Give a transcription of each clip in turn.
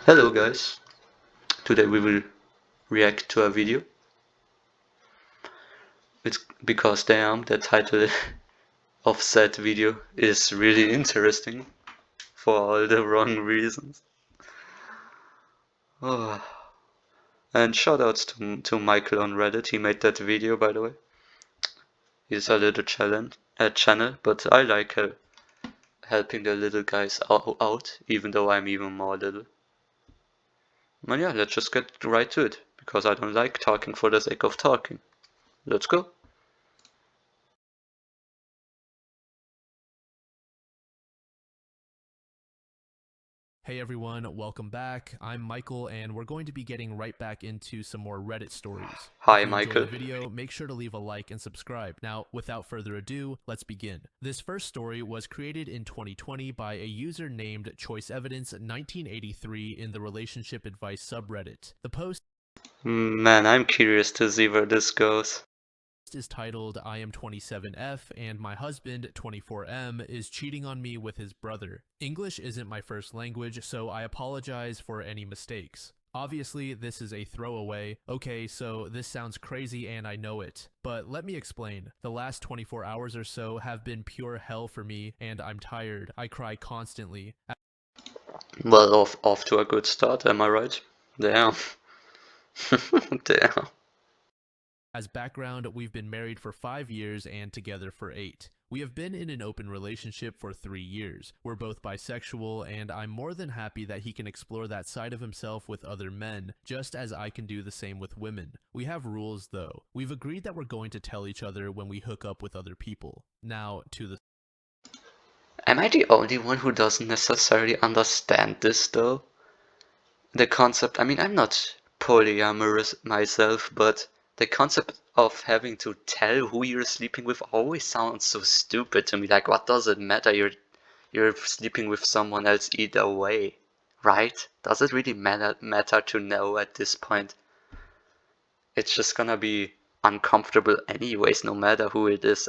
Hello guys, today we will react to a video. It's because damn, the title of said video is really interesting for all the wrong reasons. Oh. And shoutouts to Michael on Reddit, he made that video by the way. He's a little channel, but I like helping the little guys out, even though I'm even more little. And yeah, let's just get right to it, because I don't like talking for the sake of talking. Let's go. Hey everyone, welcome back. I'm Michael and we're going to be getting right back into some more Reddit stories. Hi If you enjoy Michael. the video, make sure to leave a like and subscribe. Now, without further ado, let's begin. This first story was created in 2020 by a user named Choice Evidence 1983 in the relationship advice subreddit. The post Man, I'm curious to see where this goes. is titled I am 27F and my husband 24M is cheating on me with his brother. English isn't my first language, so I apologize for any mistakes. Obviously, this is a throwaway. Okay, so this sounds crazy and I know it. But let me explain. The last 24 hours or so have been pure hell for me and I'm tired. I cry constantly. Well, off to a good start, am I right? Damn. Damn. As background, we've been married for 5 years and together for 8. We have been in an open relationship for 3 years. We're both bisexual, and I'm more than happy that he can explore that side of himself with other men, just as I can do the same with women. We have rules, though. We've agreed that we're going to tell each other when we hook up with other people. Now, to the Am I the only one who doesn't necessarily understand this though? The concept, I mean, I'm not polyamorous myself, but the concept of having to tell who you're sleeping with always sounds so stupid to me. Like, what does it matter? You're sleeping with someone else either way, right? Does it really matter to know at this point? It's just gonna be uncomfortable anyways, no matter who it is,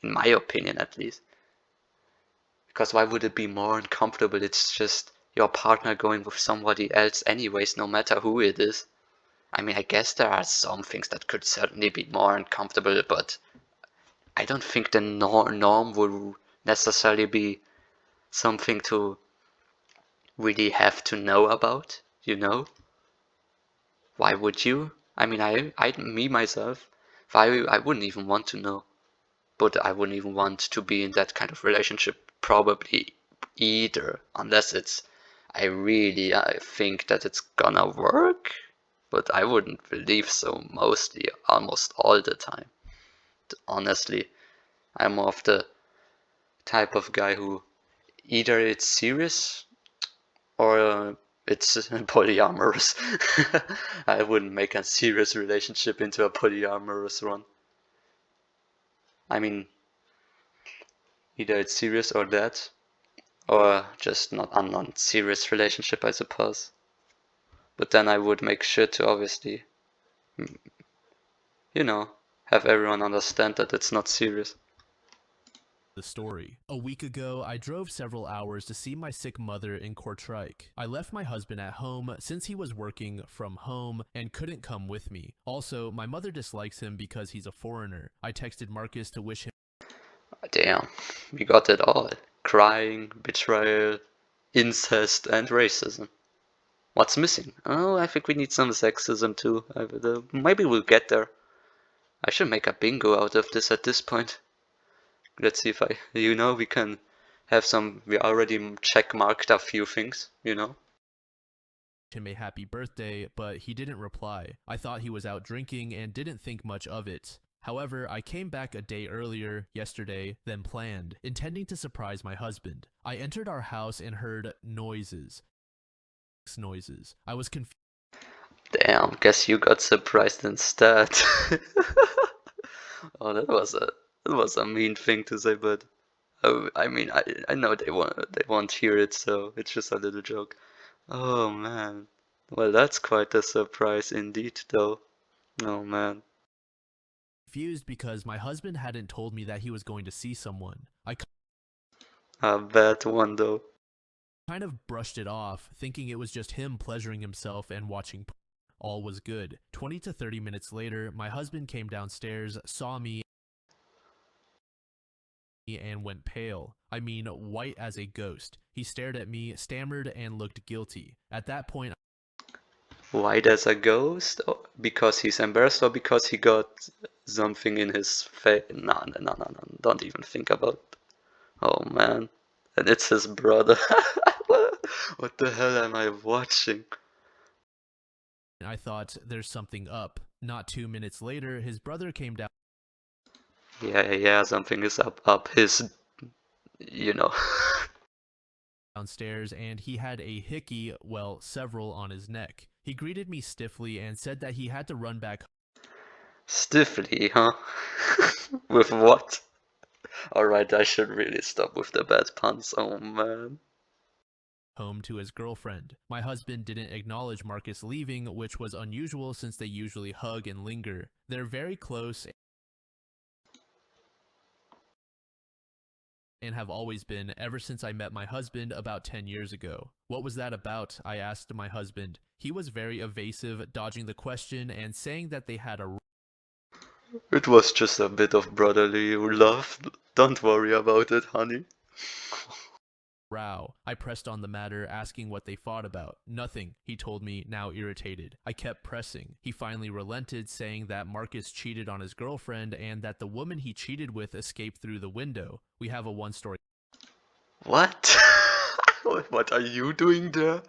in my opinion at least. Because why would it be more uncomfortable? It's just your partner going with somebody else anyways, no matter who it is. I mean, I guess there are some things that could certainly be more uncomfortable, but I don't think the norm will necessarily be something to really have to know about, you know? Why would you? I mean, me myself, I wouldn't even want to know, but I wouldn't even want to be in that kind of relationship probably either, unless I think that it's gonna work, but I wouldn't believe so mostly, almost all the time. Honestly, I'm more of the type of guy who either it's serious or it's polyamorous. I wouldn't make a serious relationship into a polyamorous one. I mean, either it's serious or that, or just not a non-serious relationship, I suppose. But then I would make sure to obviously, you know, have everyone understand that it's not serious. story. A week ago, I drove several hours to see my sick mother in Kortrijk. I left my husband at home since he was working from home and couldn't come with me. Also, my mother dislikes him because he's a foreigner. I texted Marcus to wish him Damn, we got it all. Crying, betrayal, incest, and racism. What's missing? Oh, I think we need some sexism too. Maybe we'll get there. I should make a bingo out of this at this point. Let's see if we can have some, we already check marked a few things, you know? him a happy birthday, but he didn't reply. I thought he was out drinking and didn't think much of it. However, I came back a day earlier, yesterday, than planned, intending to surprise my husband. I entered our house and heard noises. I was confused. Damn, guess you got surprised instead. Oh, that was a mean thing to say, but oh, I mean, I know they won't hear it, so it's just a little joke. Oh man, well that's quite a surprise indeed, though. Oh man, Confused because my husband hadn't told me that he was going to see someone. I a bad one though. kind of brushed it off, thinking it was just him pleasuring himself and watching. All was good. 20 to 30 minutes later, my husband came downstairs, saw me, and went pale. I mean, white as a ghost. He stared at me, stammered, and looked guilty. At that point, Why there's a ghost? Oh, because he's embarrassed or because he got something in his face? No, no, no, no, no. Don't even think about. Oh man. And it's his brother. What the hell am I watching? I thought, there's something up. Not 2 minutes later, his brother came Yeah, yeah, yeah, something is up his, you know. downstairs and he had a hickey, well, several on his neck. He greeted me stiffly and said that he had to run back Stiffly, huh? With what? Alright, I should really stop with the bad puns. Oh man. home to his girlfriend. My husband didn't acknowledge Marcus leaving, which was unusual since they usually hug and linger. They're very close and have always been ever since I met my husband about 10 years ago. What was that about? I asked my husband. He was very evasive, dodging the question and saying that they had a It was just a bit of brotherly love. Don't worry about it, honey. row. I pressed on the matter, asking what they fought about. Nothing, he told me, now irritated. I kept pressing. He finally relented, saying that Marcus cheated on his girlfriend and that the woman he cheated with escaped through the window. We have a one-story What? What are you doing there?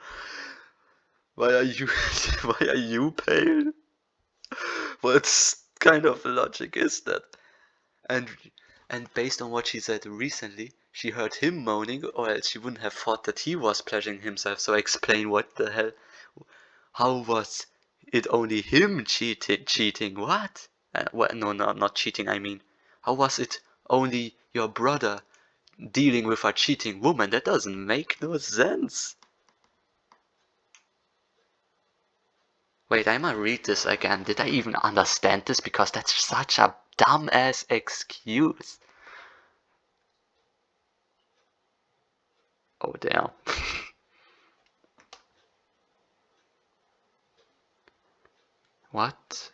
Why are you why are you pale? What kind of logic is that? And and based on what she said recently, she heard him moaning, or else she wouldn't have thought that he was pleasuring himself. So explain what the hell? How was it only him cheating? What? What? No, no, not cheating. I mean, how was it only your brother dealing with a cheating woman? That doesn't make no sense. Wait, I might read this again. Did I even understand this? Because that's such a dumbass excuse. Oh, damn. What?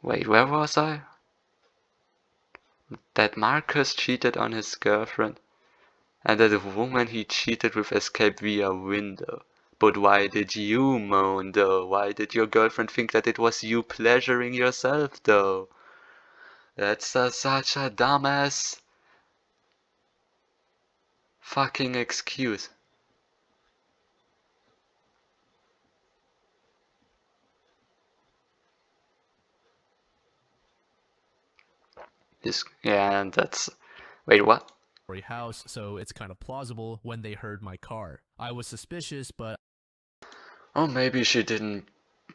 Wait, where was I? That Marcus cheated on his girlfriend, and that the woman he cheated with escaped via window. But why did you moan, though? Why did your girlfriend think that it was you pleasuring yourself, though? That's such a dumbass fucking excuse. This, yeah, that's. Wait, what? house, so it's kind of plausible when they heard my car. I was suspicious, but Oh, maybe she didn't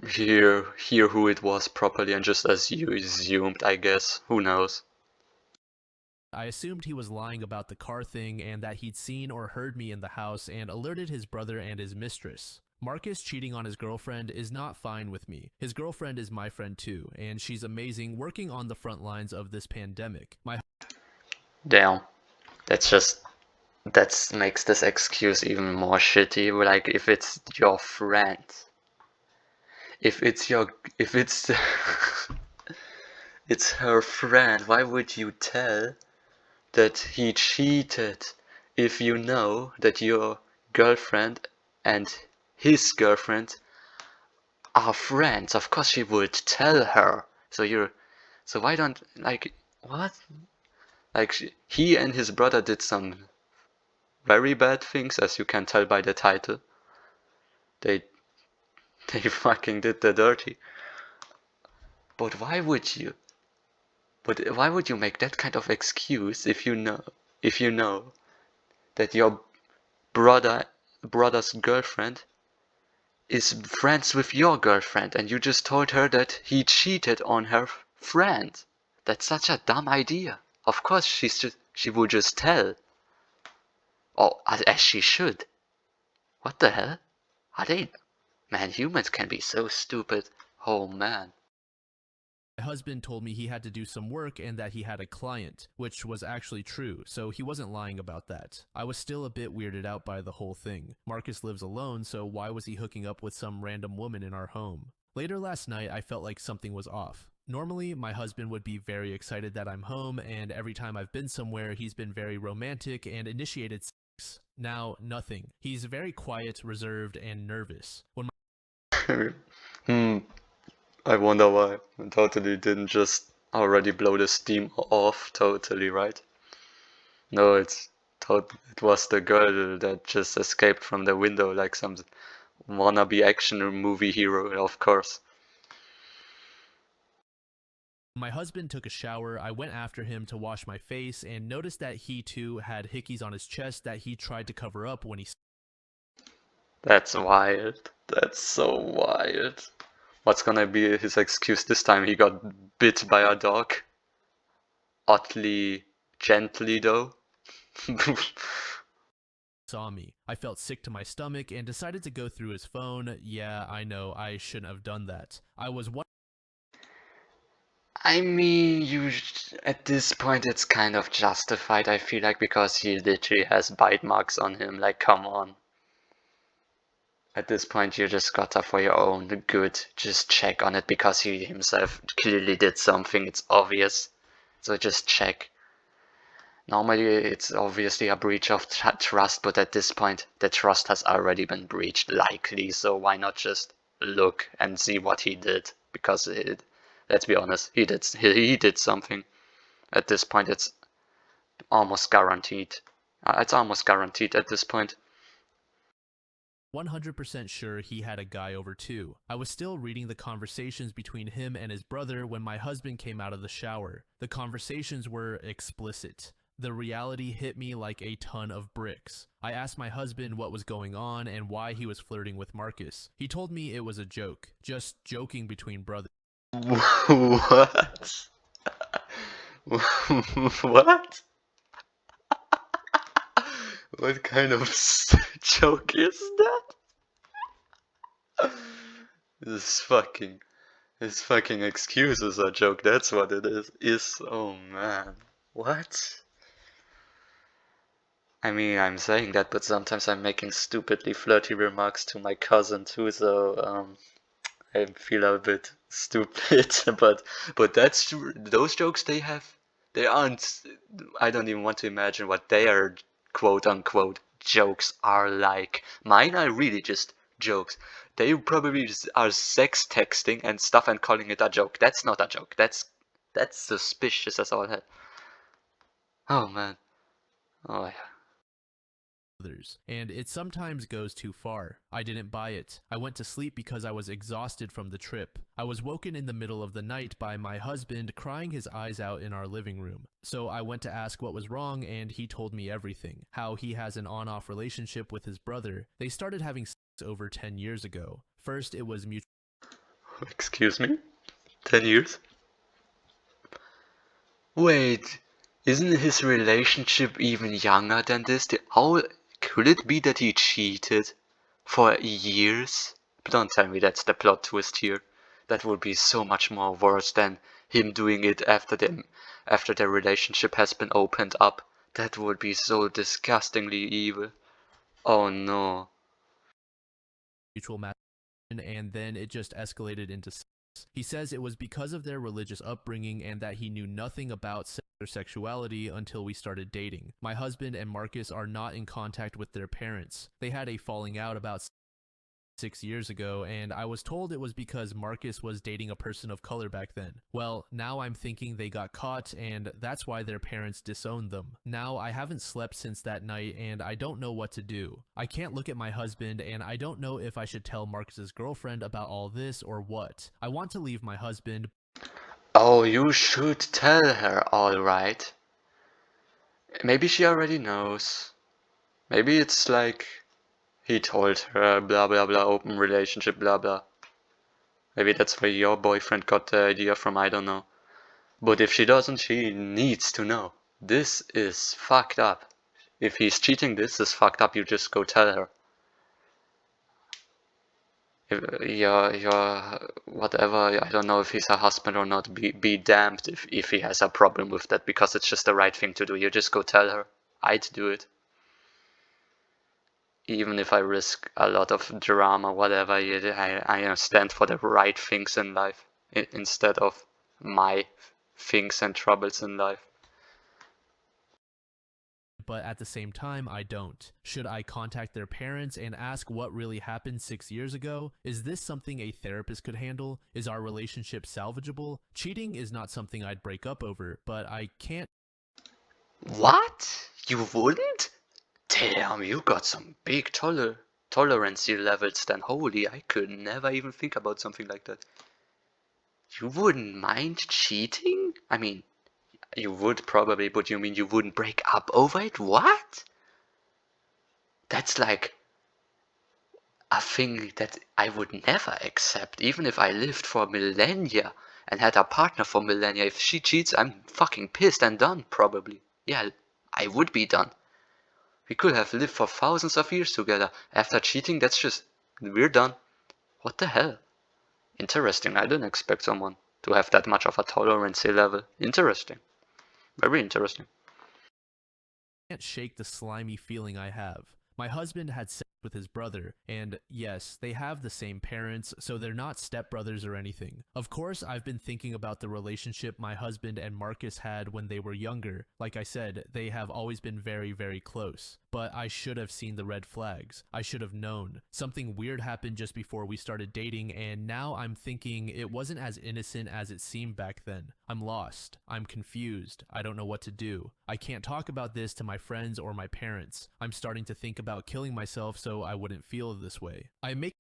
hear who it was properly and just as you assumed, I guess. Who knows? I assumed he was lying about the car thing and that he'd seen or heard me in the house and alerted his brother and his mistress. Marcus cheating on his girlfriend is not fine with me. His girlfriend is my friend too, and she's amazing working on the front lines of this pandemic. My Damn. That's just that makes this excuse even more shitty. Like if it's your friend, if it's it's her friend, why would you tell that he cheated if you know that your girlfriend and his girlfriend are friends? Of course she would tell her. So why don't like what? Like he and his brother did some very bad things, as you can tell by the title. They they fucking did the dirty. But why would you? But why would you make that kind of excuse if you know that your brother's girlfriend is friends with your girlfriend and you just told her that he cheated on her friend? That's such a dumb idea. Of course she would just tell. Or as she should. What the hell? Are they? Man, humans can be so stupid. Oh man. My husband told me he had to do some work and that he had a client, which was actually true, so he wasn't lying about that. I was still a bit weirded out by the whole thing. Marcus lives alone, so why was he hooking up with some random woman in our home? Later last night, I felt like something was off. Normally, my husband would be very excited that I'm home, and every time I've been somewhere, he's been very romantic and initiated sex. Now, nothing. He's very quiet, reserved, and nervous. When Hmm, I wonder why. Totally didn't just already blow the steam off totally, right? No, it was the girl that just escaped from the window like some wannabe action movie hero, of course. my husband took a shower, I went after him to wash my face and noticed that he too had hickeys on his chest that he tried to cover up when he. That's wild. That's so wild. What's gonna be his excuse this time? He got bit by a dog. Oddly gently, though. Saw me. I felt sick to my stomach and decided to go through his phone. Yeah, I know, I shouldn't have done that. I was I mean, at this point it's kind of justified, I feel like, because he literally has bite marks on him. Like, come on. At this point, you just gotta, for your own good, just check on it because he himself clearly did something. It's obvious. So just check. Normally, it's obviously a breach of trust, but at this point, the trust has already been breached, likely. So why not just look and see what he did? Because let's be honest, he did something. At this point, it's almost guaranteed. It's almost guaranteed at this point. 100% sure he had a guy over too. I was still reading the conversations between him and his brother when my husband came out of the shower. The conversations were explicit. The reality hit me like a ton of bricks. I asked my husband what was going on and why he was flirting with Marcus. He told me it was a joke, just joking between brothers. What? What? What kind of joke is that? This fucking His fucking excuse is a joke, that's what it is. Oh man. What? I mean, I'm saying that, but sometimes I'm making stupidly flirty remarks to my cousin too, so I feel a bit stupid. But that's true. Those jokes they aren't. I don't even want to imagine what their quote unquote jokes are like. Mine are really just jokes. They probably just are sex texting and stuff and calling it a joke. That's not a joke. That's suspicious as all hell. Oh man. Oh yeah. And it sometimes goes too far. I didn't buy it. I went to sleep because I was exhausted from the trip. I was woken in the middle of the night by my husband crying his eyes out in our living room. So I went to ask what was wrong and he told me everything. How he has an on-off relationship with his brother. They started having sex over 10 years ago. First it was mutual. Excuse me? 10 years? Wait, isn't his relationship even younger than this? How could it be that he cheated for years? Don't tell me that's the plot twist here. That would be so much more worse than him doing it after their relationship has been opened up. That would be so disgustingly evil. Oh no. mutual and then it just escalated into sex. He says it was because of their religious upbringing and that he knew nothing about sex or sexuality until we started dating. My husband and Marcus are not in contact with their parents. They had a falling out about 6 years ago, and I was told it was because Marcus was dating a person of color back then. Well, now I'm thinking they got caught, and that's why their parents disowned them. Now I haven't slept since that night, and I don't know what to do. I can't look at my husband, and I don't know if I should tell Marcus's girlfriend about all this or what. I want to leave my husband. Oh, you should tell her, alright. Maybe she already knows. Maybe it's like he told her blah blah blah, open relationship, blah blah. Maybe that's where your boyfriend got the idea from, I don't know. But if she doesn't, she needs to know. This is fucked up. If he's cheating, this is fucked up. You just go tell her. your whatever, I don't know if he's a husband or not, be damned if he has a problem with that, because it's just the right thing to do. You just go tell her. I'd do it. Even if I risk a lot of drama, whatever, I stand for the right things in life instead of my things and troubles in life. But at the same time, I don't. Should I contact their parents and ask what really happened 6 years ago? Is this something a therapist could handle? Is our relationship salvageable? Cheating is not something I'd break up over, but I can't. What? You wouldn't? Damn, you got some big tolerancy levels then. Holy, I could never even think about something like that. You wouldn't mind cheating? I mean, you would probably, but you mean you wouldn't break up over it? What? That's like a thing that I would never accept, even if I lived for millennia and had a partner for millennia. If she cheats, I'm fucking pissed and done, probably. Yeah, I would be done. We could have lived for thousands of years together. After cheating, that's just, we're done. What the hell? Interesting. I didn't expect someone to have that much of a tolerance level. Interesting. Very interesting. Can't shake the slimy feeling I have. My husband had sex with his brother, and yes, they have the same parents, so they're not stepbrothers or anything. Of course, I've been thinking about the relationship my husband and Marcus had when they were younger. Like I said, they have always been very, very close. But I should have seen the red flags. I should have known. Something weird happened just before we started dating, and now I'm thinking it wasn't as innocent as it seemed back then. I'm lost. I'm confused. I don't know what to do. I can't talk about this to my friends or my parents. I'm starting to think about killing myself so I wouldn't feel this way. I make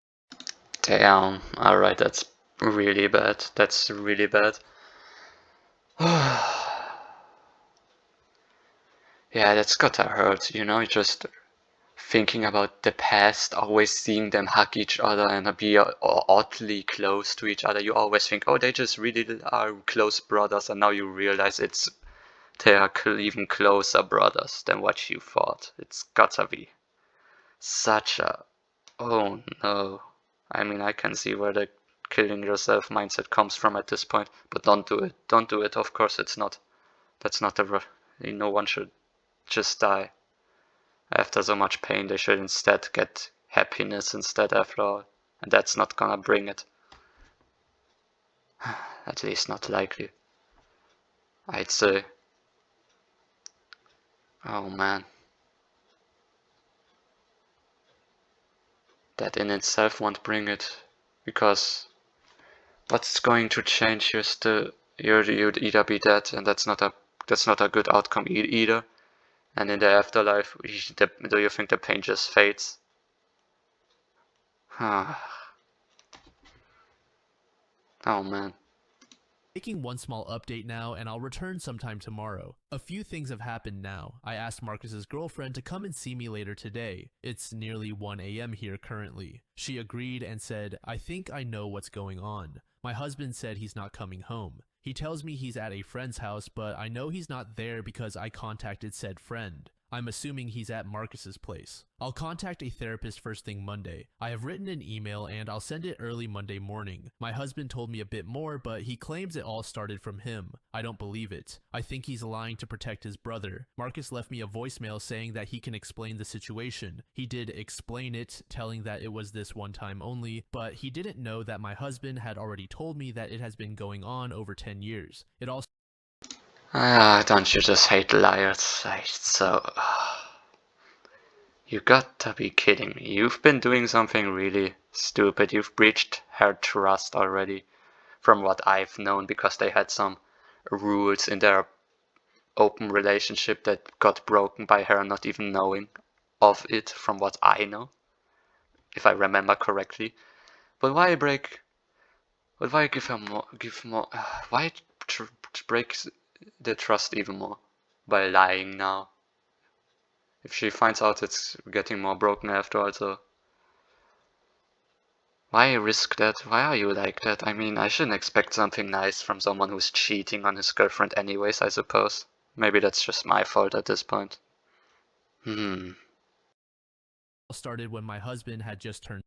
Damn. Alright, that's really bad. That's really bad. Yeah, that's gotta hurt, just thinking about the past, always seeing them hug each other and be oddly close to each other. You always think, oh, they just really are close brothers, and now you realize they are even closer brothers than what you thought. It's gotta be such a, oh no. I mean, I can see where the killing yourself mindset comes from at this point, but don't do it. Don't do it. Of course, it's not. That's not the. No one should just die after so much pain. They should instead get happiness instead, after all. And that's not gonna bring it. At least not likely. I'd say. Oh man. That in itself won't bring it. Because what's going to change here still? You'd either be dead, and that's not a good outcome either. And in the afterlife, do you think the pain just fades? Oh man. Making one small update now, and I'll return sometime tomorrow. A few things have happened now. I asked Marcus's girlfriend to come and see me later today. It's nearly 1 a.m. here currently. She agreed and said, I think I know what's going on. My husband said he's not coming home. He tells me he's at a friend's house, but I know he's not there because I contacted said friend. I'm assuming he's at Marcus's place. I'll contact a therapist first thing Monday. I have written an email and I'll send it early Monday morning. My husband told me a bit more, but he claims it all started from him. I don't believe it. I think he's lying to protect his brother. Marcus left me a voicemail saying that he can explain the situation. He did explain it, telling that it was this one time only, but he didn't know that my husband had already told me that it has been going on over 10 years. It also Ah, don't you just hate liars? You gotta be kidding me. You've been doing something really stupid. You've breached her trust already, from what I've known, because they had some rules in their open relationship that got broken by her not even knowing of it, from what I know, if I remember correctly. But why break? But why give her more? Give more? Why break the trust even more by lying now? If she finds out it's getting more broken after all, so why risk that? Why are you like that? I mean, I shouldn't expect something nice from someone who's cheating on his girlfriend anyways, I suppose. Maybe that's just my fault at this point. Hmm. started when my husband had just turned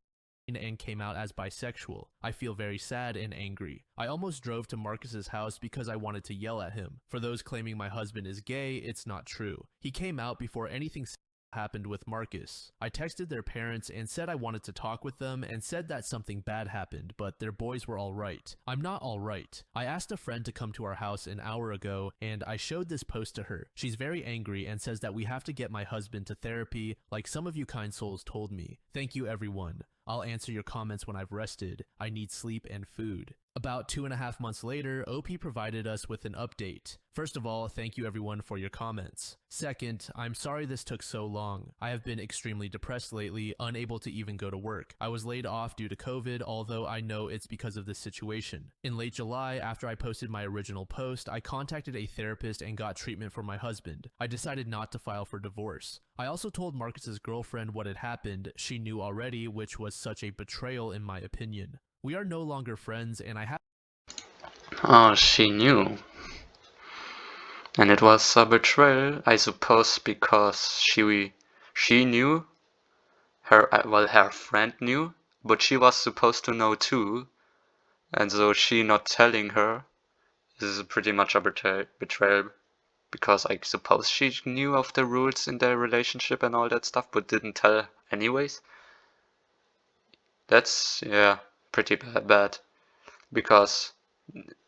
and came out as bisexual. I feel very sad and angry. I almost drove to Marcus's house because I wanted to yell at him. For those claiming my husband is gay, it's not true. He came out before anything happened with Marcus. I texted their parents and said I wanted to talk with them and said that something bad happened, but their boys were alright. I'm not alright. I asked a friend to come to our house an hour ago and I showed this post to her. She's very angry and says that we have to get my husband to therapy like some of you kind souls told me. Thank you everyone. I'll answer your comments when I've rested. I need sleep and food. About 2.5 months later, OP provided us with an update. First of all, thank you everyone for your comments. Second, I'm sorry this took so long. I have been extremely depressed lately, unable to even go to work. I was laid off due to COVID, although I know it's because of this situation. In late July, after I posted my original post, I contacted a therapist and got treatment for my husband. I decided not to file for divorce. I also told Marcus's girlfriend what had happened. She knew already, which was such a betrayal in my opinion. We are no longer friends and I have— Oh, she knew. And it was a betrayal, I suppose, because she knew, her friend knew, but she was supposed to know too, and so she not telling her is pretty much a betrayal, because I suppose she knew of the rules in their relationship and all that stuff, but didn't tell her anyways. That's, yeah, pretty bad, because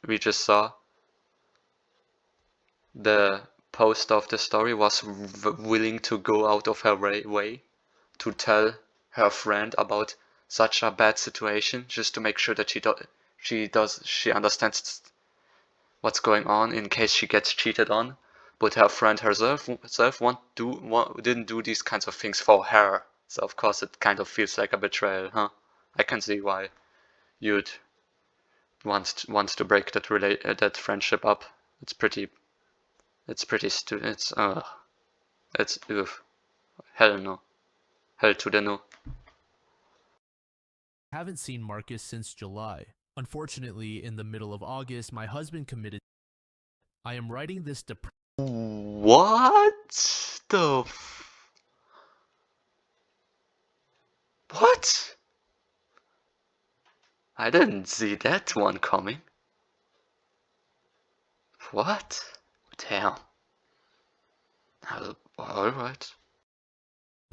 we just saw the post of the story was willing to go out of her way to tell her friend about such a bad situation, just to make sure that she understands what's going on in case she gets cheated on. But her friend herself didn't do these kinds of things for her. So of course it kind of feels like a betrayal, huh? I can see why you'd want to break that friendship up. It's pretty it's oof. Hell no. Hell to the no. haven't seen Marcus since July. Unfortunately, in the middle of August, my husband committed— I am writing this What the what? I didn't see that one coming. What? Damn. Alright.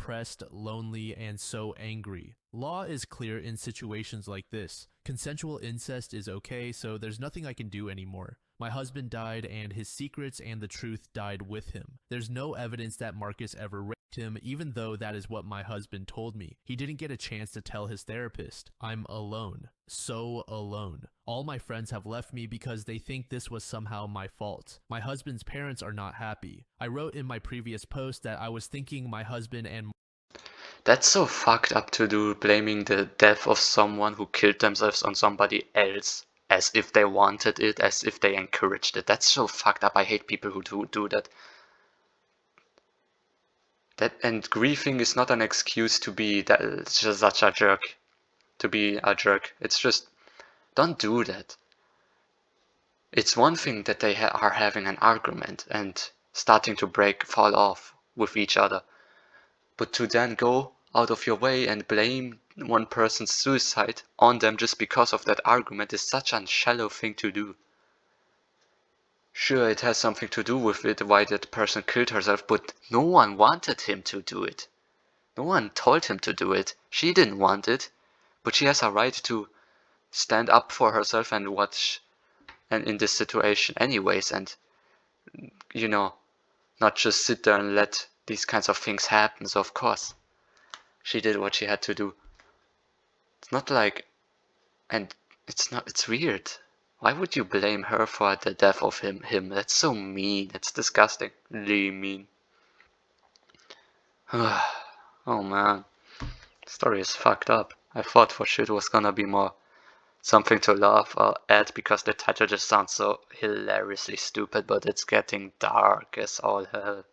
depressed, lonely, and so angry. Law is clear in situations like this. Consensual incest is okay, so there's nothing I can do anymore. My husband died and his secrets and the truth died with him. There's no evidence that Marcus ever raped him, even though that is what my husband told me. He didn't get a chance to tell his therapist. I'm alone. So alone. All my friends have left me because they think this was somehow my fault. My husband's parents are not happy. I wrote in my previous post that I was thinking my husband and— That's so fucked up to do, blaming the death of someone who killed themselves on somebody else as if they wanted it, as if they encouraged it. That's so fucked up. I hate people who do that. And grieving is not an excuse to be just such a jerk. To be a jerk. It's just, don't do that. It's one thing that they are having an argument and starting to fall off with each other. But to then go out of your way and blame one person's suicide on them just because of that argument is such a shallow thing to do. Sure, it has something to do with it, why that person killed herself, but no one wanted him to do it. No one told him to do it. She didn't want it, but she has a right to stand up for herself and watch and in this situation anyways, and you know, not just sit there and let these kinds of things happen. So of course, she did what she had to do. It's not like, and it's weird. Why would you blame her for the death of him? That's so mean. That's disgusting. Really mean. Oh man. The story is fucked up. I thought for sure it was gonna be more something to laugh at because the title just sounds so hilariously stupid, but it's getting dark as all hell.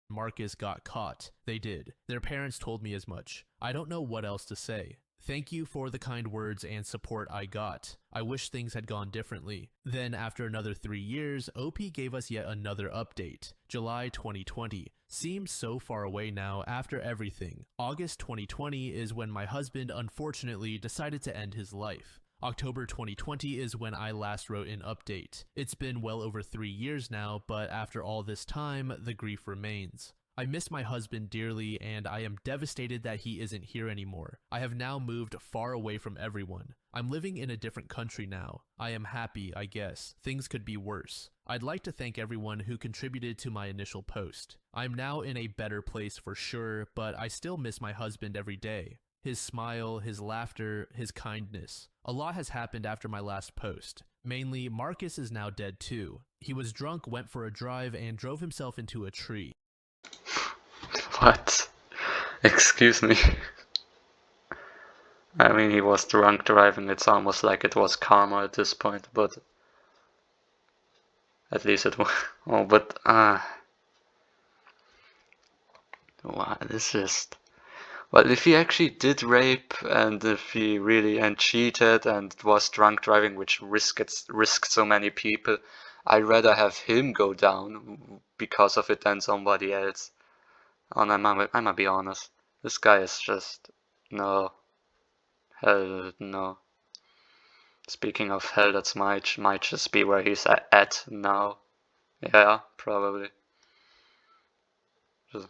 Marcus got caught. They did. Their parents told me as much. I don't know what else to say. Thank you for the kind words and support I got. I wish things had gone differently. Then, after another 3 years, OP gave us yet another update. July 2020. Seems so far away now after everything. August 2020 is when my husband unfortunately decided to end his life. October 2020 is when I last wrote an update. It's been well over 3 years now, but after all this time, the grief remains. I miss my husband dearly, and I am devastated that he isn't here anymore. I have now moved far away from everyone. I'm living in a different country now. I am happy, I guess. Things could be worse. I'd like to thank everyone who contributed to my initial post. I'm now in a better place for sure, but I still miss my husband every day. His smile, his laughter, his kindness. A lot has happened after my last post. Mainly, Marcus is now dead too. He was drunk, went for a drive, and drove himself into a tree. What? Excuse me. I mean, he was drunk driving. It's almost like it was karma at this point, but at least it was. Oh, but wow, this is. Well, if he actually did rape, and if he really and cheated and was drunk driving, which risked so many people, I'd rather have him go down because of it than somebody else. And I'ma be honest. This guy is just no. Hell no. Speaking of hell, that's might just be where he's at now. Yeah, probably. Just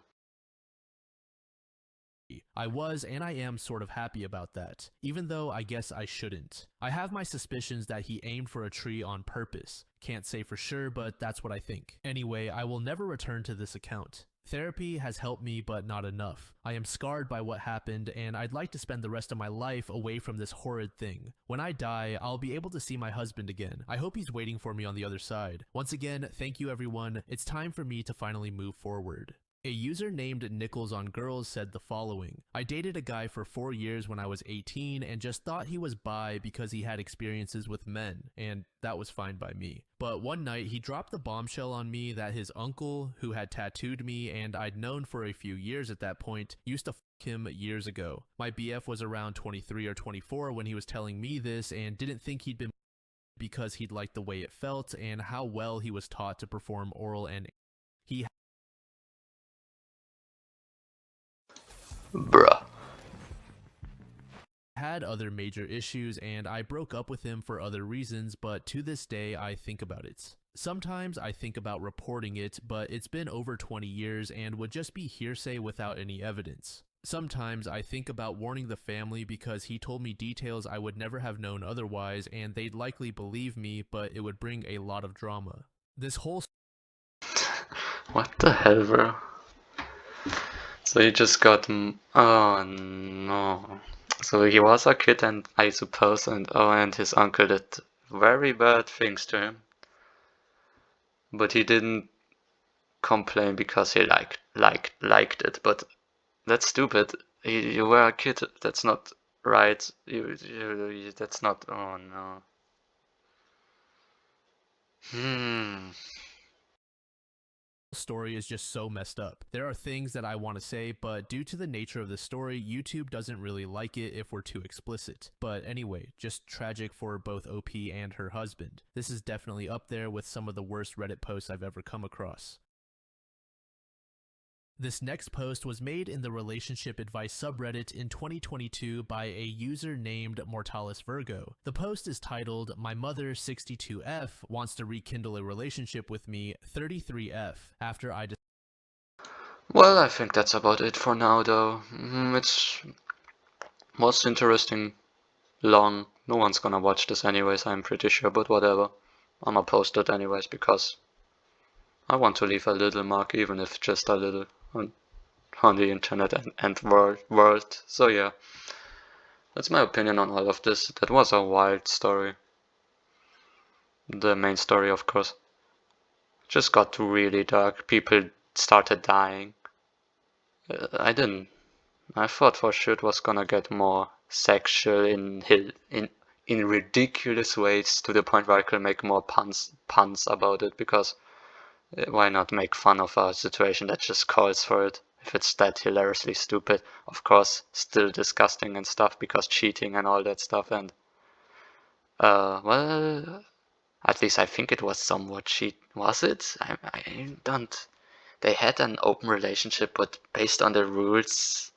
I was and I am sort of happy about that, even though I guess I shouldn't. I have my suspicions that he aimed for a tree on purpose. Can't say for sure, but that's what I think. Anyway, I will never return to this account. Therapy has helped me, but not enough. I am scarred by what happened, and I'd like to spend the rest of my life away from this horrid thing. When I die, I'll be able to see my husband again. I hope he's waiting for me on the other side. Once again, thank you everyone. It's time for me to finally move forward. A user named Nickels on Girls said the following: I dated a guy for 4 years when I was 18 and just thought he was bi because he had experiences with men, and that was fine by me. But one night he dropped the bombshell on me that his uncle, who had tattooed me and I'd known for a few years at that point, used to fuck him years ago. My BF was around 23 or 24 when he was telling me this and didn't think he'd been because he'd liked the way it felt and how well he was taught to perform oral and he bruh. had other major issues and I broke up with him for other reasons, but to this day I think about it. Sometimes I think about reporting it, but it's been over 20 years and would just be hearsay without any evidence. Sometimes I think about warning the family because he told me details I would never have known otherwise and they'd likely believe me, but it would bring a lot of drama. This whole What the hell, bro? So he just got. Oh no. So he was a kid, and I suppose, and his uncle did very bad things to him. But he didn't complain because he liked it. But that's stupid. You were a kid. That's not right. That's not. Oh no. Hmm. story is just so messed up. There are things that I want to say, but due to the nature of the story, YouTube doesn't really like it if we're too explicit. But anyway, just tragic for both OP and her husband. This is definitely up there with some of the worst Reddit posts I've ever come across. This next post was made in the relationship advice subreddit in 2022 by a user named Mortalis Virgo. The post is titled, My Mother 62F Wants to Rekindle a Relationship with Me 33F after I Well, I think that's about it for now, though. It's most interesting. Long. No one's gonna watch this anyways, I'm pretty sure, but whatever. I'ma post it anyways because I want to leave a little mark, even if just a little, on the internet and world. So yeah, that's my opinion on all of this. That was a wild story. The main story, of course, just got really dark. People started dying. I didn't. I thought for sure it was gonna get more sexual in ridiculous ways to the point where I could make more puns about it because why not make fun of a situation that just calls for it? if it's that hilariously stupid. Of course, still disgusting and stuff because cheating and all that stuff. And well, at least I think it was somewhat cheat. Was it? I don't. They had an open relationship, but based on the rules,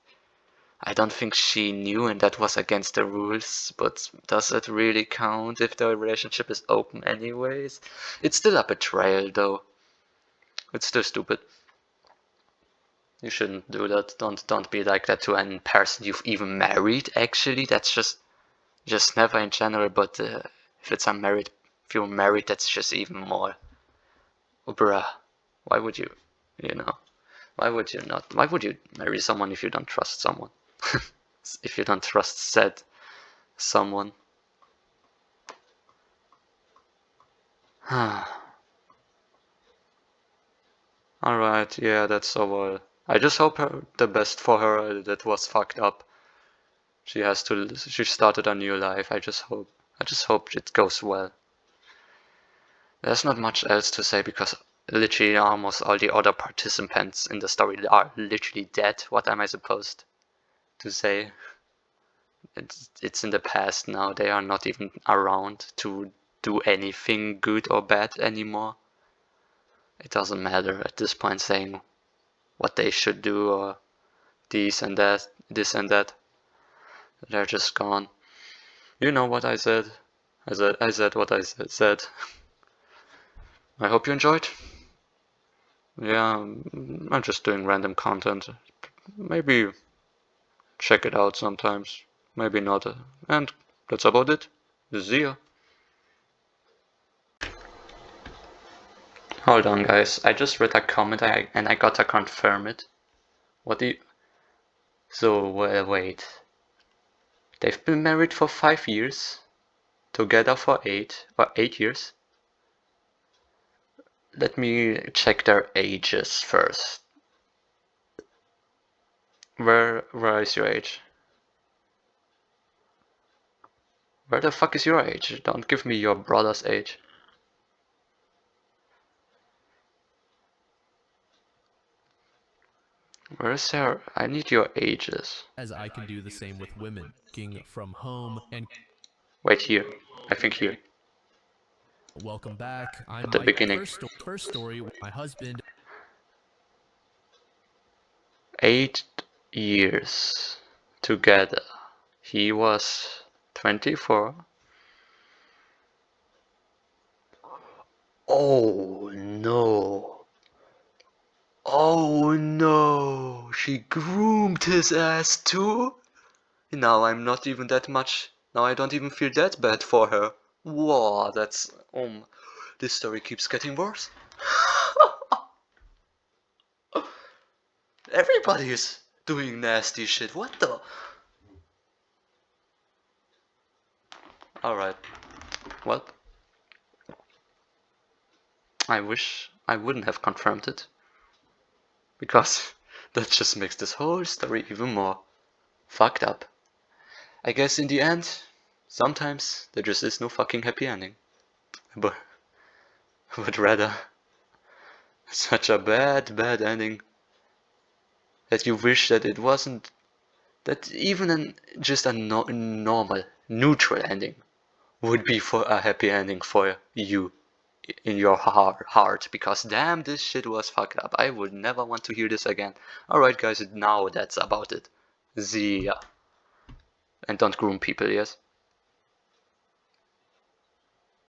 I don't think she knew, and that was against the rules. But does it really count if the relationship is open anyways? It's still a betrayal, though. It's still stupid. You shouldn't do that. Don't be like that to a person you've even married. Actually, that's just never in general. But if it's unmarried, if you're married, that's just even more. Oh, bruh, why would you? You know, why would you not? Why would you marry someone if you don't trust someone? If you don't trust said someone. Alright, yeah, that's over. I just hope the best for her. That was fucked up. She started a new life. I just hope it goes well. There's not much else to say because literally almost all the other participants in the story are literally dead. What am I supposed to say? It's in the past now. They are not even around to do anything good or bad anymore. It doesn't matter at this point saying what they should do or this and that. They're just gone. You know what I said. I said what I said. I hope you enjoyed. Yeah, I'm just doing random content. Maybe check it out sometimes. Maybe not. And that's about it. See ya. Hold on, guys. I just read a comment and I gotta confirm it. What do you... So, wait. They've been married for 5 years. Together for 8 years. Let me check their ages first. Where is your age? Where the fuck is your age? Don't give me your brother's age. Where is there? I need your ages. As I can do the same with women, working from home. And Wait, here. I think here. welcome back. At I'm the Mike. beginning. First story. My husband 8 years together. He was 24. Oh no. Oh no. She groomed his ass too? Now I'm not even that much. Now I don't even feel that bad for her. Whoa, that's this story keeps getting worse. Everybody is doing nasty shit. What the? Alright. Well, I wish I wouldn't have confirmed it. Because that just makes this whole story even more fucked up. I guess in the end, sometimes there just is no fucking happy ending. But, but rather, such a bad ending that you wish that it wasn't, that even just a normal, neutral ending would be for a happy ending for you in your heart, because damn, this shit was fucked up. I would never want to hear this again. Alright guys, now that's about it. See ya. And don't groom people, yes?